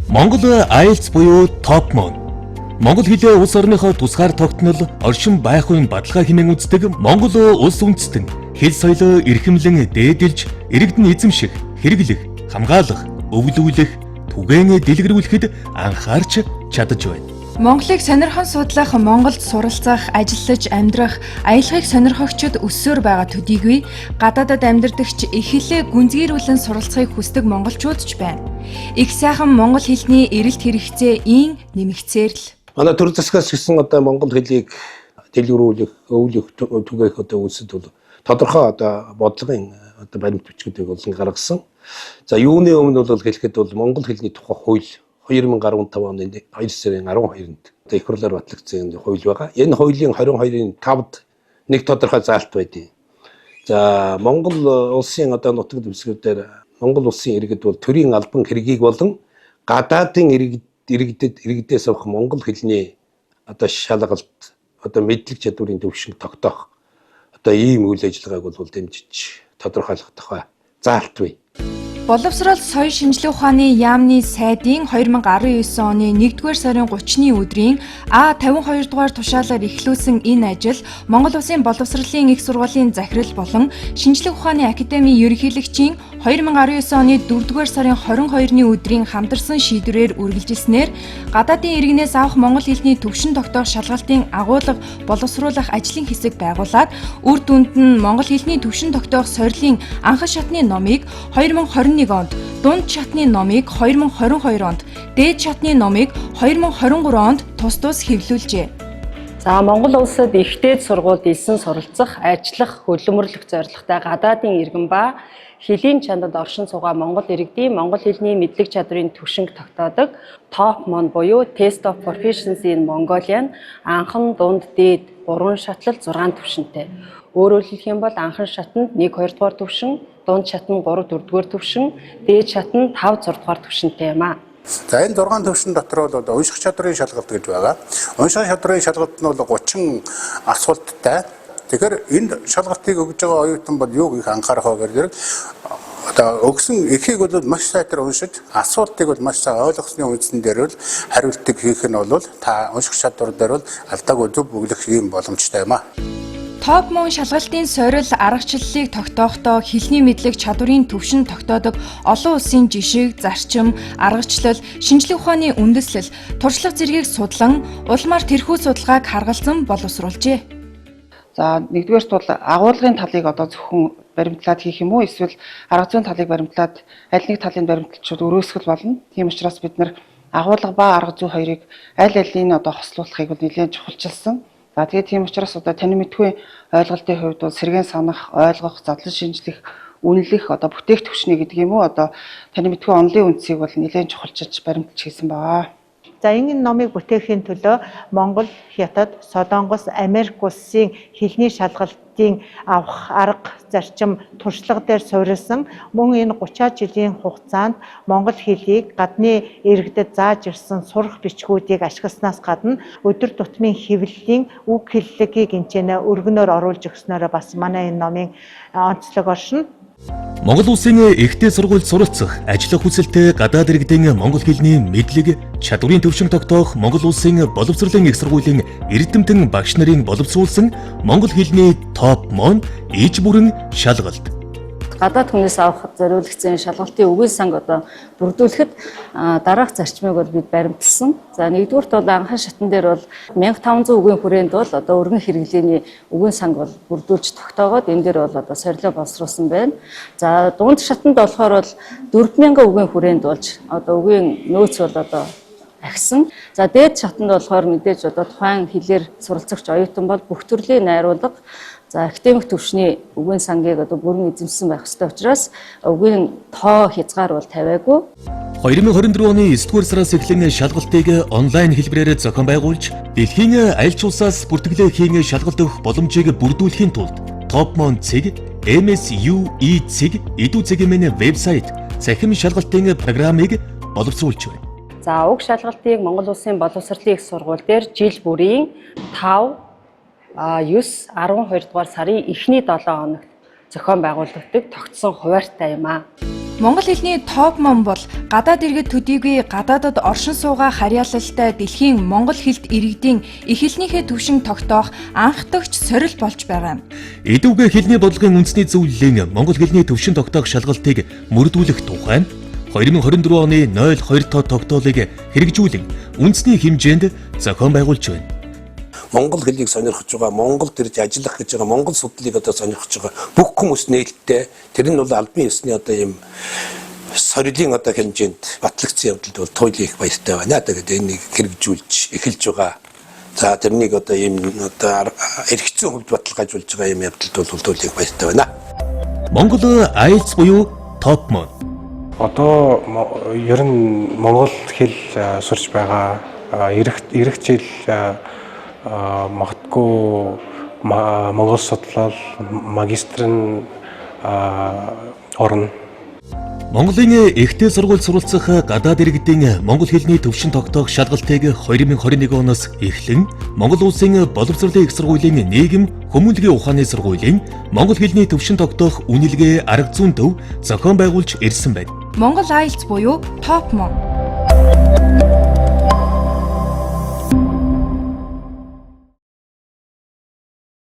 Монгол IELTS буюу TOEFL. Монгол хэлээ улс орныхоо тусгаар тогтнол оршин байх үеийн бадлага хэмээн үздэг Монгол улс үндэстэн хэл соёлоо эрхэмлэн дээдэлж иргэдэн эзэмших, хэрэглэх, хамгаалах, өвлүүлэх, түгээн дэлгэрүүлэхэд анхаарч чадаж байна. Монголыг сонирхон судлах, Монголд суралцах, ажиллаж, амьдрах, аялахыг сонирхогчид өссөөр байгаа төдийгүй гадаадад амьдардагч их хэлээ гүнзгийрүүлэн суралцахыг хүсдэг монголчууд ч байна. Их сайхан монгол хэлний эрэлт хэрэгцээ ийн нэмэгцээр л. Манай төр засгаас гисэн одоо монгол хэлийг дэлгэрүүлэх, өвлөх, түгээх одоо үүсэд бол тодорхой одоо бодлогын одоо баримт бичгүүдийг болсон гаргасан. За юуны өмнө бол хэлэхэд бол монгол хэлний тухай хууль 2015 оны 2 сарын 12-нд их хурлаар батлагдсан хууль байгаа. Энэ хуулийн 22-ын 5-д нэг тодорхой заалт байдیں۔ За Монгол улсын одоо нутаг дэвсгэрээр Монгол улсын иргэд бол төрийн албан хэргийг болон гадаадын иргэдээс авах монгол хэлний одоо шалгалт одоо мэдлэг чадварын төвшинг тогтоох одоо ийм үйл ажиллагааг бол дэмжиж тодорхойлох тухай заалт бий. Боловсрол соёл шинжилгээ ухааны яамны сайдын 2019 оны 1-р сарын 30-ны өдрийн А52 дугаар тушаалаар эхлүүлсэн энэ ажил Монгол Улсын боловсролын их сургуулийн захирал болон шинжилгээ ухааны академийн ерөнхийлөгчийн 2019 оны 4-р сарын 22-ны өдрийн хамтарсан шийдвэрээр үргэлжилснээр гадаадын иргэнээс авах монгол хэлний төвшин тогтоох шалгалтын агуулга боловсруулах ажлын хэсэг байгуулад үр дүнд нь монгол хэлний төвшин тогтоох сорилын анхан шатны номыг 2021 онд, дунд шатны номыг 2022 онд, дээд шатны номыг 2023 онд тус хэвлүүлжээ. За Монгол улсад ихтэй сургуульд элсэн суралцах, ажиллах, хөлөмөрлөх зорилготой гадаадын иргэн ба хэлийн чанарт оршин суугаа монгол иргэдийн монгол хэлний мэдлэг чадрын түвшинг тогтоодог TOEFL буюу Test of Proficiency in Mongolian анхан, дунд, дээд 3 шатлал 6 түвшинтэй. Өөрөөр хэлэх юм бол анхан шатанд 1 2 дугаар түвшин, дунд шатнд 3 4 дугаар түвшин, дээд шатнд 5 6 дугаар түвшинтэй юм аа. За энэ 6 түвшин дотор бол унших чадрын шалгалт гэж байгаа. Унших чадрын шалгалт нь бол 30 асуулттай. Тэгэхээр энд шалгалтыг өгж байгаа оюутан бол юуг их анхаарах вэ гэхээр одоо өгсөн эхийг бол маш сайтар уншиж, асуултыг бол маш сайн ойлгосны үндсэн дээр бол хариултыг хийх нь бол та унших чадвар дээр бол алдаагүй зөв бүглэх юм боломжтой юм аа. TOEFL шалгалтын сорил аргачлалыг тогтоохдоо хэлний мэдлэг чадварын төвшин тогтоодог олон улсын жишг, зарчим, аргачлал, шинжилгээ ухааны үндэслэл, туршлага зэргийг судлан улмаар тэрхүү судалгааг харгалзан боловсруулжээ. За нэгдүгээрт бол агуулгын талыг одоо зөвхөн баримтлаад хийх юм уу эсвэл арга зүйн талыг баримтлаад аль нэг талын баримтлагчид өрөөсгөл болно. Тийм учраас бид нар агуулга ба арга зүй хоёрыг аль алийг одоо хослуулахыг бол нэлээд чухалчилсан. За тэгээд тийм учраас одоо таны мэдгүй ойлголтын хувьд бол сэргээн санах, ойлгох, задлан шинжлэх, үнэлэх одоо бүтээх түвшний гэдэг юм уу одоо таны мэдгүй онлын үндсийг бол нэлээд чухалчилж баримталж хийсэн байна. За энэ номыг бүтээхийн төлөө Монгол, Хятад, Солонгос, Америк улсын хэлний шалгалтын авах арга, зарчим, туршлага дээр суурилсан мөн энэ 30 жилийн хугацаанд монгол хэлийг гадны иргэдэд зааж ирсэн сурах бичгүүдийг ашигласнаас гадна өдөр тутмын хэвлэлийн үг хэллэгийг энэчнээ өргөнөөр оруулж өгснөөрөө бас манай энэ номын онцлог оршино. Монгол улсын ихтэй сургуульд суралцах, ажиллах хүсэлтэй гадаад иргэдийн монгол хэлний мэдлэг, чадварын төвшин тогтоох Монгол улсын боловсролын их сургуулийн эрдэмтэн багш нарын боловсруулсан монгол хэлний TOEFL иж бүрэн шалгалт. Гадаад хүнээс авах зориулагдсан шалгалтын үгийн санг одоо бүрдүүлэхэд дараах зарчмыг бол бид баримталсан. За нэгдүгürt бол анхан шатн дээр бол 1500 үгийн хүрээнд бол одоо өргөн хэрэглээний үгийн санг бол бүрдүүлж тогтоогоод энэ дээр бол одоо сорилоо боловсруулсан байна. За дунд шатнд болохоор бол 4000 үгийн хүрээнд болж одоо үгийн нөөц бол одоо агсан. За дээд шатнд болохоор мэдээж одоо тухайн хэлээр суралцагч оюутан бол бүх төрлийн найруулга за академик төвшний үгийн сангийг одоо бүрэн эзэмсэн байх ёстой учраас үгийн тоо хязгаар бол тавиагүй. 2024 оны 9-р сараас эхлэн шалгалтыг онлайн хэлбэрээр зохион байгуулж, дэлхийн аль ч улсаас бүртгэлээ хийн шалгалт өгөх боломжийг бүрдүүлэхийн тулд TOEFL цэг, MSUE цэг, эдүү цэгийн вебсайт цахим шалгалтын программыг боловсруулж байна. За уг шалгалтыг Монгол Улсын боловсролын их сургууль дээр жил бүрийн 5 9 12 дугаар сарын эхний 7 хоногт зохион байгуулагддаг тогтсон хуваарьтай юм аа. Монгол хэлний TOEFL бол гадаад иргэд төдийгүй гадаадад оршин суугаа харьяалалтай дэлхийн монгол хэлд иргэдийн их хэлнийхээ төвшин тогтоох анхдагч сорил болж байгаа юм. Эдүгэ хэлний бодлогын үндэсний зөвлөлийн монгол хэлний төвшин тогтоох шалгалтыг мөрдүүлэх тухай 2024 оны 02 тоо тогтоолыг хэрэгжүүлэн үндэсний хэмжээнд зохион байгуулж байна. Монгол хэлийг сонирхож байгаа, Монголд ирж ажиллах гэж байгаа, Монгол судлалыг одоо сонирхож байгаа бүх хүмүүс нээлттэй. Тэр нь бол албан ёсны одоо ийм сорилын одоо хэмжээнд батлагдсан явдалд бол туйлын их баяртай байна. Тэгээд энийг хэрэгжүүлж эхэлж байгаа. За тэрнийг одоо ийм одоо эргэцэн хувьд баталгаажуулж байгаа юм явдалд бол туйлын их баяртай байна. Монгол IELTS буюу TOEFL. Одоо ер нь монгол хэл сурч байгаа ирэх жил магадгүй монгол судлал магистр нь орно. Монголын ихтэй сургууль суралцах гадаад иргэдийн монгол хэлний төвшин тогтоох шалгалтыг 2021 оноос эхлэн Монгол улсын боловсролын их сургуулийн нийгэм хүмүүнлэгийн ухааны сургуулийн монгол хэлний төвшин тогтоох үнэлгээ арга зүйн төв зохион байгуулж ирсэн байна. Монгол IELTS буюу TOEFL.